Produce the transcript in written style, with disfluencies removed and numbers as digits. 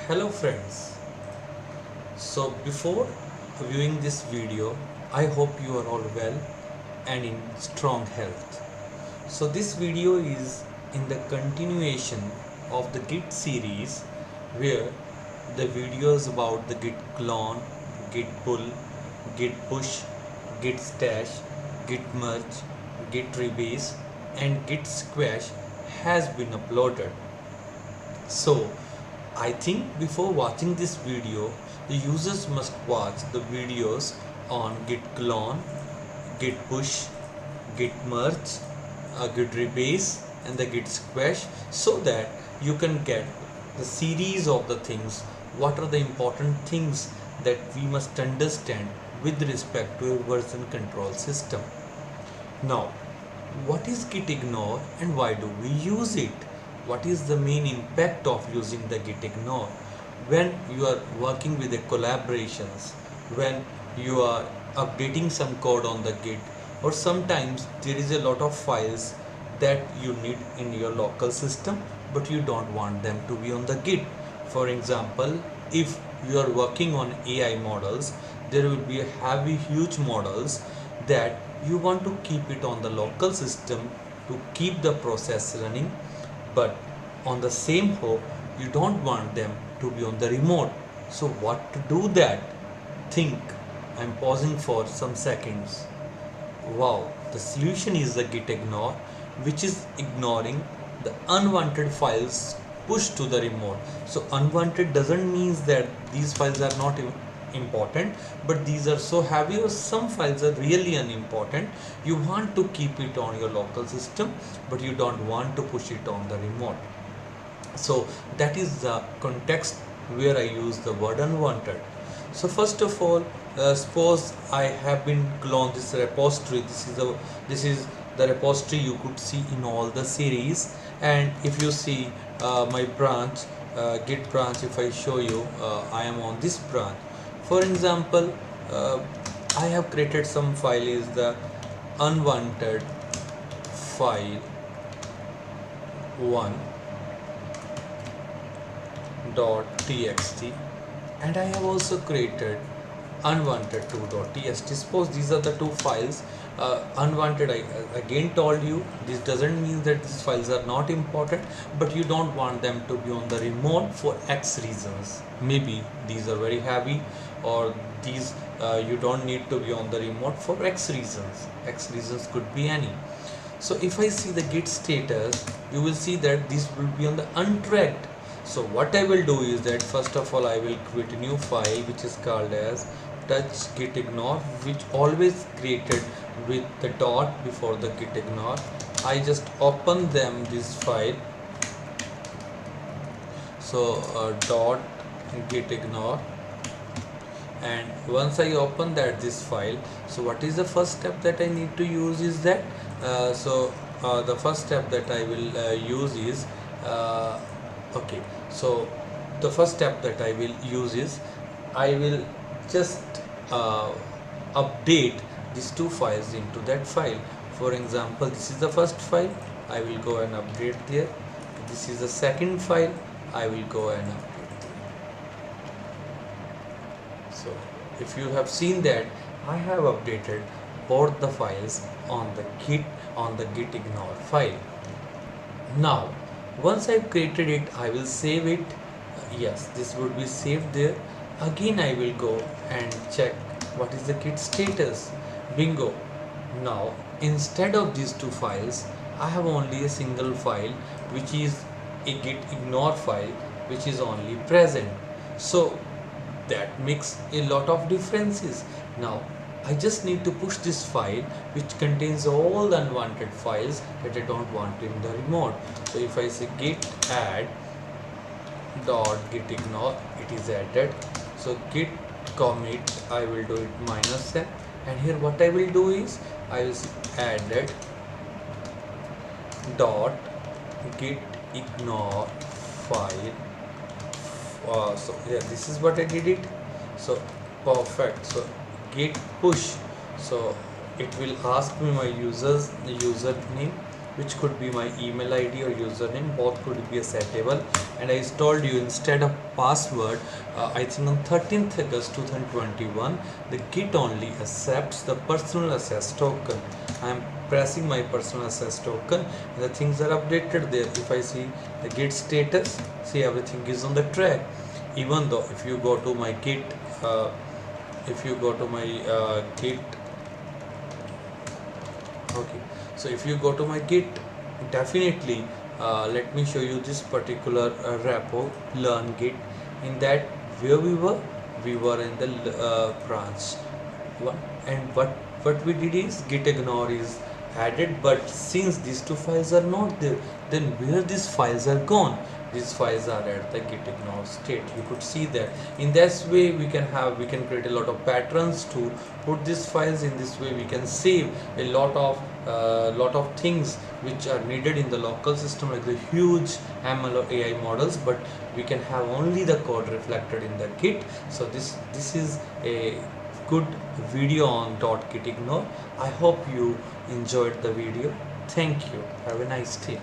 Hello friends. So before viewing this video, I hope you are all well and in strong health. So this video is in the continuation of the Git series where the videos about the Git clone, Git pull, Git push, Git stash, Git merge, Git rebase and Git squash has been uploaded. So I think before watching this video, the users must watch the videos on git clone, git push, git merge, git rebase and the git squash so that you can get the series of the things. What are the important things that we must understand with respect to a version control system? Now, what is git ignore and why do we use it? What is the main impact of using the git ignore? When you are working with the collaborations, when you are updating some code on the git, or sometimes there is a lot of files that you need in your local system but you don't want them to be on the git. For example, if you are working on AI models, there will be a heavy huge models that you want to keep it on the local system to keep the process running, but on the same hope you don't want them to be on the remote. So what to do that? Think. I'm pausing for some seconds. Wow, the solution is the git ignore, which is ignoring the unwanted files pushed to the remote. So unwanted doesn't mean that these files are not important, but these are so heavy or some files are really unimportant. You want to keep it on your local system, but you don't want to push it on the remote. So that is the context where I use the word unwanted. So first of all, suppose I have been cloned this repository. This is the repository you could see in all the series. And if you see my branch, git branch, if I show you, I am on this branch. For example, I have created some file is the unwanted file 1.txt, and I have also created unwanted2.txt. Suppose these are the two files. Unwanted, I again told you, this doesn't mean that these files are not important, but you don't want them to be on the remote for X reasons. Maybe these are very heavy, or these you don't need to be on the remote for X reasons. X reasons could be any. So if I see the git status, you will see that this will be on the untracked. So what I will do is that first of all I will create a new file which is called as touch git ignore, which always created with the dot before the git ignore. I just open them this file. So dot git ignore, and once I open this file, so what is the first step that I need to use is that the first step that I will use is okay, so the first step that I will use is I will just update these two files into that file. For example, this is the first file, I will go and update there. This is the second file, I will go and update. So if you have seen that I have updated both the files on the git ignore file. Now once I've created it, I will save it. Yes, this would be saved there. Again I will go and check what is the git status. Bingo. Now instead of these two files, I have only a single file which is a git ignore file which is only present. So that makes a lot of differences. Now I just need to push this file which contains all the unwanted files that I don't want in the remote. So if I say git add dot git ignore, it is added. So git commit, I will do it -n, and here what I will do is I will say added dot git ignore file. So yeah, this is what I did it. So perfect. So git push, so it will ask me my username, which could be my email ID or username. Both could be settable. And I told you, instead of password, I think on 13th August 2021, the Git only accepts the personal access token. I am pressing my personal access token and the things are updated there. If I see the Git status, see everything is on the track. Even though if you go to my Git, Git, okay, so if you go to my Git, definitely let me show you this particular repo, learn Git. In that, where we were in the branch one. And what we did is git ignore is added, but since these two files are not there, then where these files are gone? These files are at the git ignore state. You could see that. In this way we can create a lot of patterns to put these files. In this way we can save a lot of things which are needed in the local system, like the huge ML or AI models, but we can have only the code reflected in the Git. So this is a good video on .gitignore. I hope you enjoyed the video. Thank you. Have a nice day.